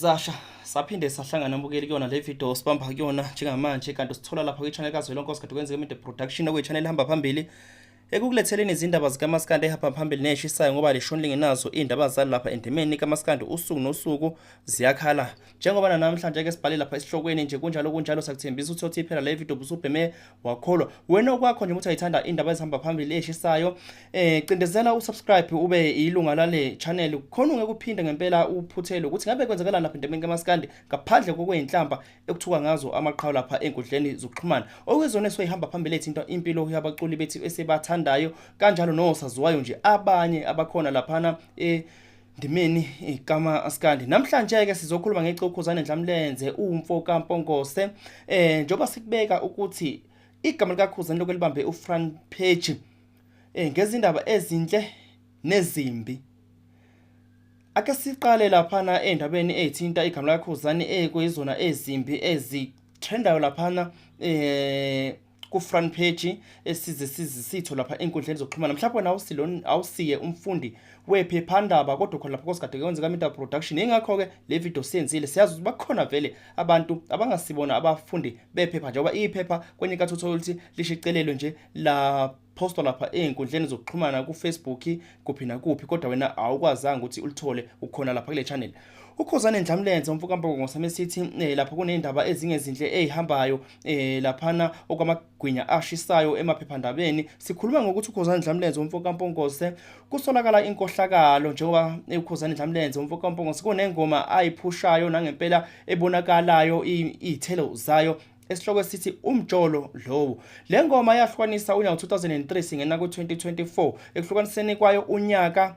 Zasha saphinde sahlangana mbukeli kuyona le video sibamba kuyona njengamanje kanti sithola lapha kwi-channel kaZwelonke osikade kwenzeka into production okwi-channel ehamba phambili ekukulethele izindaba zikaMaskandi ehamba phambili neshisayo ngoba leshoni lingenazo indaba zali lapha endimeni kaMaskandi usuku nosuku ziyakhala njengoba namhlanje ke sibhale lapha esihlokweni nje kunjalo sakuthembisa ukuthi othi phela le video busubheme wakholwa wena okwakho nje ukuthi ayithanda indaba ezihamba phambili eshisayo cindezela usubscribe ube ilunga lale channel khona ungeke uphinde ngempela uphuthele ukuthi ngabe kwenzekala lapha endimeni kaMaskandi ngaphandle kokweinhlamba ekuthuka ngazo amaqhawe lapha enkundleni zokuxhumana okwezona esihamba phambili ethinta impilo yabaculi bethu esebathanda kanjalo nosaziwayo nje abanye abakhona laphana ndimeni kaMaskandi. Namhlanje ke sizokhuluma ngeChukuzane Dlamlenze umfo kaMpongose njoba sikubeka ukuthi igama likaKhuzani lokulibambe uFront page ngezindaba ezinhle nezimbi. Ake siqale laphana endabeni ethinta igama likaKhuzani ekuyizona ezimbi ezitrendayo laphana ku-front page sitho lapha enkundleni zokuxhumana mhlawumbe nawe awusiye umfundi wephephandaba kodwa khona lapha kosikade kwenzeka into production ingakho ke le video senzile siyazi ukuthi bakhona vele abantu abangasibona abafundi bephepha njengoba iphepha kwenye kathotho ukuthi lishicelelwe nje la posta lapha enkundleni zokuxhumana ku-Facebook kuphi nakuphi kodwa wena awukwazanga ukuthi ulithole ukhona lapha kule channel. Ukhuzani Dlamlenze umfo kaMpongose mesithi lapha kunendaba ezingezinhle ezihambayo laphana okwamagwinya ashisayo emaphephandabeni sikhuluma ngokuthi uKhuzani Dlamlenze umfo kaMpongose kusolakala inkohlakalo njengoba uKhuzani Dlamlenze umfo kaMpongose kunengoma ayiphushayo nangempela ebonakalayo izithelo zayo esihloko sithi umjolo lowo. Le ngoma yahlukanisa unyaka 2003 singena ku2024 ekuhlukaniseni kwayo unyaka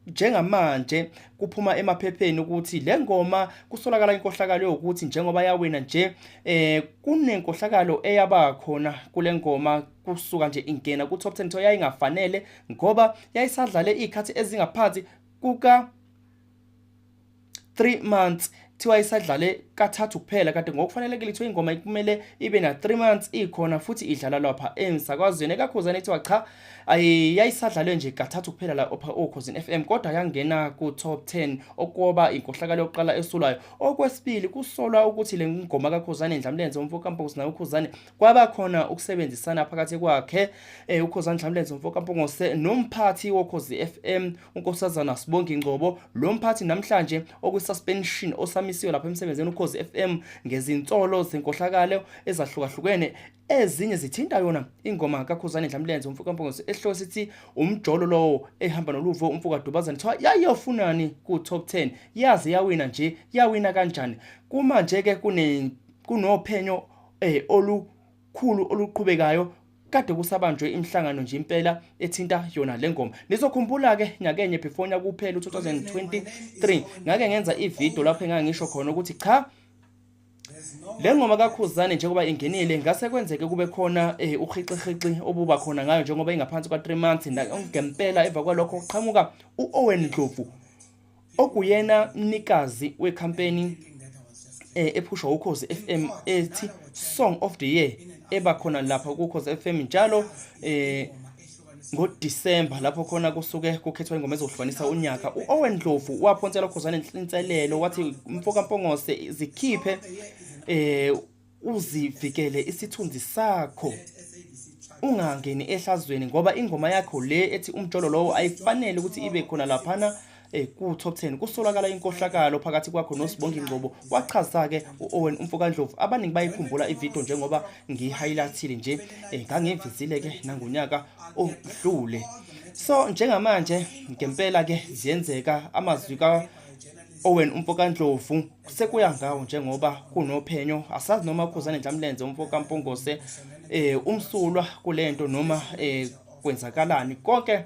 njengamanje kuphuma emaphepheni ukuthi le ngoma kusolakala inkohlakalo yokuthi njengoba yawina nje kunenkohlakalo eyaba khona kule ngoma kusuka nje ingena ku top 10 yayingafanele ngoba yayisadlale ikhathi ezingaphansi kuka 3 months thiwa isadlale kathathu kuphela kanti ngokufanelekile ithiwa ingoma kumele ibe na 3 months ikhona futhi idlala lapha emsakazweni kaKhuzani ethiwa cha yayisadlale nje kathathu kuphela la oKhuzani FM kodwa yangena ku top 10 okuba inkohlakalo yokuqala esolwayo. Okwesibili kusolwa ukuthi le ngoma kaKhuzani Dlamlenze umfo kaMpongose nayo uKhuzani kwaba khona ukusebenzisana phakathi kwakhe uKhuzani Dlamlenze umfo kaMpongose nomphathi wokhozi FM unkosazana Sibongi Ngcobo. Lo mphathi namhlanje okususpension osamisiwe lapha emsebenzini uKhozi FM ngezinsolo zenkohlakalo ezahlukahlukene ezinye zithinta yona ingoma kaKhuzani Dlamlenze umfo kaMpongose esihloko sithi umjolo lowo ehamba noluvo umfo kaDubazana thiwa yayiyofunani ku top 10 yazi yawina nje yawina kanjani kumanje ke kunophenyo olukhulu oluqhubekayo kade kusabanjwe imhlangano nje impela ethinta yona lengoma. Nizokhumbula ke nyakenye before nyakuphela u2023 ngake ngenza ivideo lapho engangisho khona ukuthi cha le ngoma kaKhuzani njengoba ingenile ngase kwenzeke kube khona ukhixixixi obuba khona ngayo njengoba ingaphansi kwa 3 months ngempela emva kwalokho qhamuka uOwen Ndlovu okuyena mnikazi wecampaign ephushwa uKhozi FM ethi Song of the Year eba khona lapha kuKhozi FM njalo ngoDisemba lapho khona kusuke kukhethwa ingoma ezohlukanisa unyaka. uOwen Ndlovu waphonsela uKhuzani inselelo wathi umfo kaMpongose zikhiphe uzivikele isithunzi sakho ungangeni ehlazweni ngoba ingoma yakho le ethi umjolo lowo ayifanele ukuthi ibe khona laphana ku top 10 kusolakala inkohlakalo phakathi kwakho noSibongi Ngcobo. Wachaza ke uOwen umfo kaNdlovu abaningi bayikhumbula ivideo njengoba ngihighlightile nje ngangivizile ke nangonyaka odlule. So njengamanje ngempela ke ziyenzeka amazwi ka Owen umfo kaNdlovu sekuya ngawo njengoba kunophenyo asazi noma uKhuzani Dlamlenze umfo kaMpongose umsulwa kulento noma kwenzakalani konke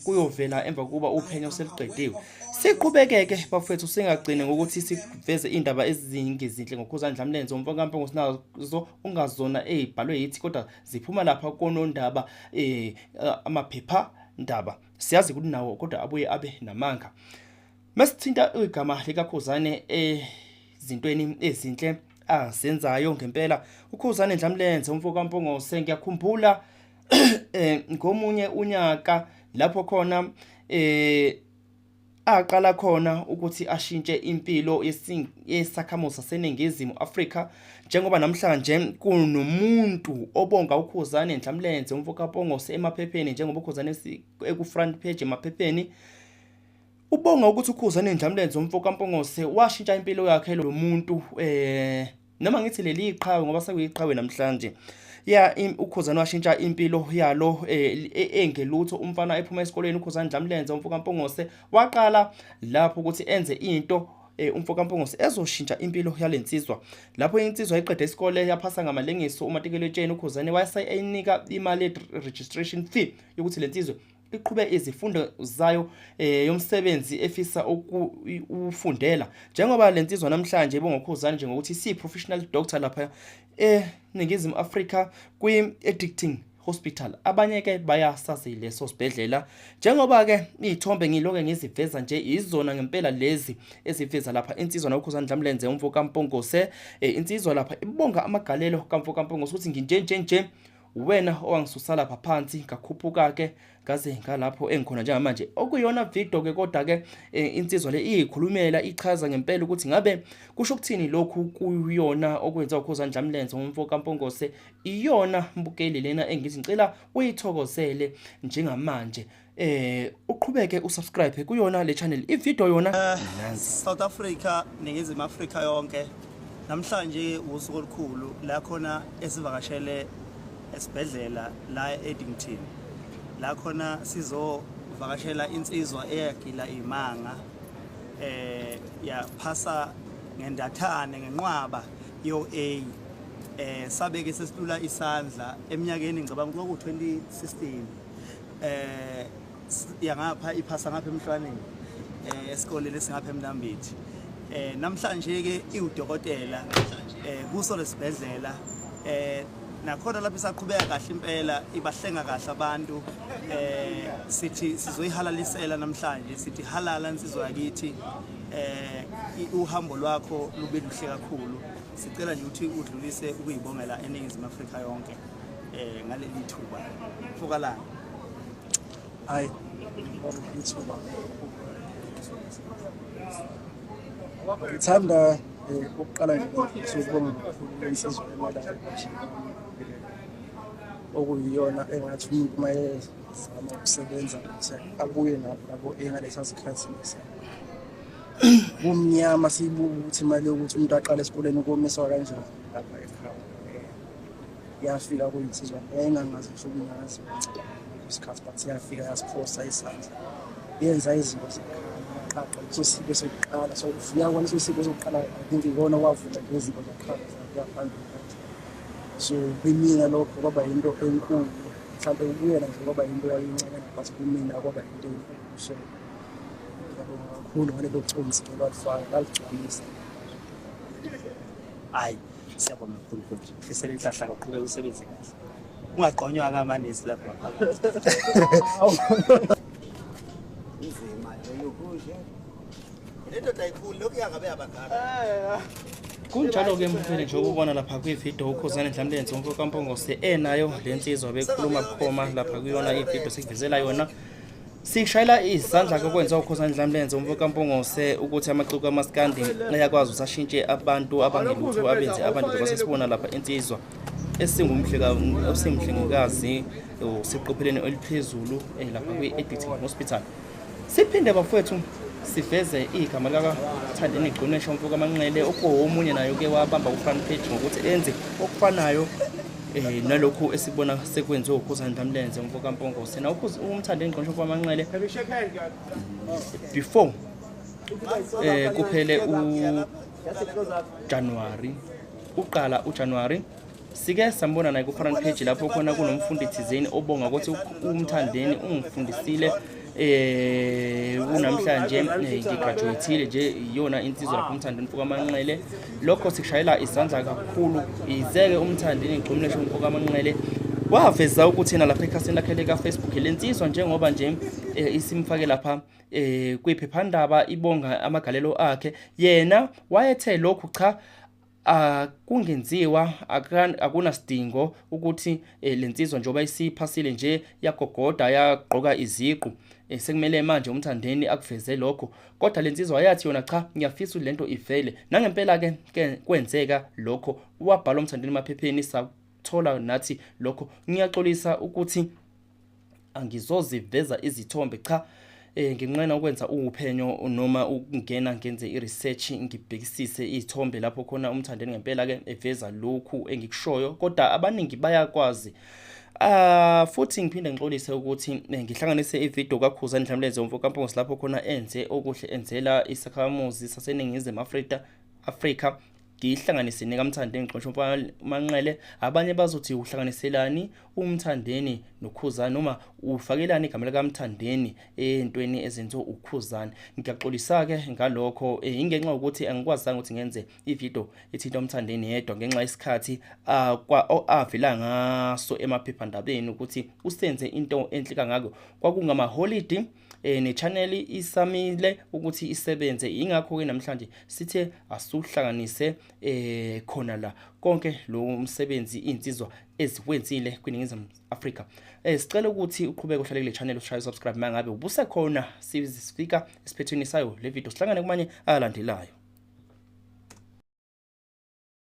kuyovela emva kuba uphenyo seliqediwe. Siqhubekeke bafethu singagcine ngokuthi siveze indaba ezingezinhle ngoKhuzani Dlamlenze umfo kaMpongose nazo ungazona ezibhalwe yithi kodwa ziphuma lapha konondaba amaphepha ndaba siyazi ukuthi nawo kodwa abuye abe namanga. Masithinta igama likaKhuzani ezintweni ezinhle azenzayo ngempela uKhuzani Dlamlenze umfo kaMpongose ngiyakhumbula ngomunye unyaka lapho khona aqala khona ukuthi ashintshe impilo yesakhamuzi saseNingizimu Afrika, njengoba namhlanje kunomuntu obonga uKhuzani Ndlamlenze umfokampongose emaphepheni, njengoba uKhuzani eku-front page emaphepheni. Ubonga ukuthi uKhuzani Ndlamlenze umfokampongose washintsha impilo yakhe lo muntu, noma ngithi leli iqhawe ngoba sekuyiqhawe namhlanje. uKhuzani washintsha impilo yalo engelutho umfana ephuma esikoleni. uKhuzani Ndlamlenze umfokampongose waqala lapho ukuthi enze into umfokampongose ezoshintsha impilo yalensizwa. Lapho insizwa iqede isikole yaphasa ngamalengiso umatikuletsheni, uKhuzani wayeyinika imali registration fee yokuthi lensizwe iqhube izifundo zayo yomsebenzi efisa ukufundela, njengoba lensizwa namhlanje ibongoKhuzani njengokuthi si-professional doctor lapha eNingizimu Afrika kwi-addicting hospital. Abanye ke bayasazi leso sibhedlela, njengoba ke izithombe ngiloke ngiziveza nje izona ngempela lezi eziveza lapha insizwa noKhuzani Ndlamlenze umfokampongose. Insizwa lapha ibonga amagalelo kamfokampongose ukuthi nginjenje wena owangisusa lapha phansi ngakhuphuka ke ngaze ngalapho engikhona njengamanje. Okuyona video ke kodwa ke insizwa le iyikhulumela ichaza ngempela ukuthi ngabe kusho ukuthini lokhu kuyona okwenza uKhuzani Ndlamlenze umfokampongose. Iyona mbukeli lena engithi ngicela uyithokozele njengamanje. Uqhubeke usubscribe kuyona le channel. Ivideo yona South Africa, Ningizimu Afrika yonke. Namhlanje usuku olukhulu la khona esivakashele esibhedlela la eDington. La khona sizovakashela insizwa eyagila imanga yaphasa ngendathane ngenqwaba yo A. Sabeke sesilula isandla eminyakeni ngicabanga ku 2016. Yangapha iphasa ngapha emhlwaneni esikoleni singapha eMnambithi. Namhlanje ke iudokotela kuso lesibhedlela nakhona lapho isaqhubeka kahle impela ibahlenga kahle abantu. Sithi sizoyihalalisela namhlanje, sithi halala insizwa yakithi. Uhambo lwakho lube luhle kakhulu. Sicela nje ukuthi udlulise ukuyibongela eNingizimu Afrika yonke ngaleli thuba. Fokalana hayi ithuba ngithanda ukuqala ngokubonga kakhulu insizwa emalayo okuyiyona engathi umuntu mayezama ukusebenza ukuthi abuye nabo engalesa sikhathi kumnyama sibuka ukuthi imali yokuthi umuntu aqale esikoleni ukomiswa kanjani lapha ekhaya. Yafika kuyinsizwa engangazi ukungazi isikhathi but yafika yasiphosa isandla yenza izinto zekhaya kusipho sokuqala. So uyakwazi usipho sokuqala I think ikona wavula lezinto zokuqala yaphambili. So kumina lokho kwaba into enkulu, mhlawumbe ukuyena nje kwaba into yayincane but kumina kwaba into enkulu. So kakhulu ngale lokucumisa lwalifaka laligcwalisa. Hayi siyabonga kakhulu futhi ufisela inhlahla kakhulu usebenze kahle. Ungaqonywa kamanesi lapha. Izima yokushe. Lento tayikhulu lokhu yangabe yabagara. Kunjalo ke mfowethu nje ukubona lapha kwivideo uKhuzani Ndlamlenze umfokampongose enayo lensizwa bekhuluma bukhoma lapha kuyona ivideo sikuvezela yona. Sishayela izandla kokwenza uKhuzani Ndlamlenze umfokampongose ukuthi amaxuku amaskandi ayakwazi usashintshe abantu abangelutho abenze abantu basesibona lapha insizwa esimhlengikazi useqopheleni eliphezulu lapha kwi-addicting hospital. Siphinde bafowethu siveze igama lakaThandeni Gqonesha umfokamanqele omunye nayo ke wabamba ku-front page ngokuthi enze okufanayo nalokhu esibona sekwenziwe uKhuzani Ndlamlenze umfokampongose. Na uMthandeni Gqonesha umfokamanqele before kuphele uJanuary, uqala uJanuary sike sambona naye ku-front page lapho khona kunomfundi thizeni obonga ukuthi uMthandeni ungifundisile unamhlanje ngigraduateile nje iyona insizwa lapho uMthandeni umfokamanqele. Lokho sikushayela izandla kakhulu. Izeke uMthandeni Gqonesha umfokamanqele waveza ukuthi yena lapha ekhasini lakhe lika-Facebook lensizwa njengoba nje isimfake lapha kwiphephandaba ibonga amagalelo akhe. Yena wayethe lokhu cha kungenziwa akunasidingo ukuthi lensizwa njengoba isiphasile nje yagogoda yagqoka iziqu sekumele manje umthandeni akuveze lokho, kodwa lensizwa yathi yona cha, ngiyafisa lento ivele. Nangempela ke kwenzeka lokho, wabhala umthandeni emaphepheni, sathola nathi lokho. Ngiyaxolisa ukuthi angizoziveza izithombe, cha, nginqena ukwenza uphenyo noma ukungena ngenze iresearch ngibhekisise izithombe lapho khona umthandeni ngempela ke eveza lokhu engikushoyo, kodwa abaningi bayakwazi. Futhi ngiphinde ngixolise ukuthi ngihlanganise ivideo kaKhuzani Dlamleze umfokampongos lapho khona enze okuhle, enzela isakhamuzi saseNingizimu Afrika. Ngihlanganise nekaMthandeni Ngqoshomfa Manqele. Abanye bazothi uhlanganiselani umthandeni noKhuzani noma ufakelani igama likaMthandeni entweni ezenziwa uKhuzani. Ngiyaxolisa ke ngalokho, ingenxa ukuthi angikwazanga ukuthi ngenze ivideo ethinta umthandeni yedwa ngenxa yesikhathi avela ngaso emaphephandabeni ukuthi usenze into enhle kangako. Kwakungama holiday, ne-channel isamile ukuthi isebenze, ingakho ke namhlanje sithe asuhlanganise khona la konke lo msebenzi insizwa eziwenzile kwiNingizimu Afrika. Sicela ukuthi uqhubeke uhlale kule channel, ushaye subscribe mangabe ubusekhona, sifika esiphethweni sayo le video, sihlangane kumanye alandelayo.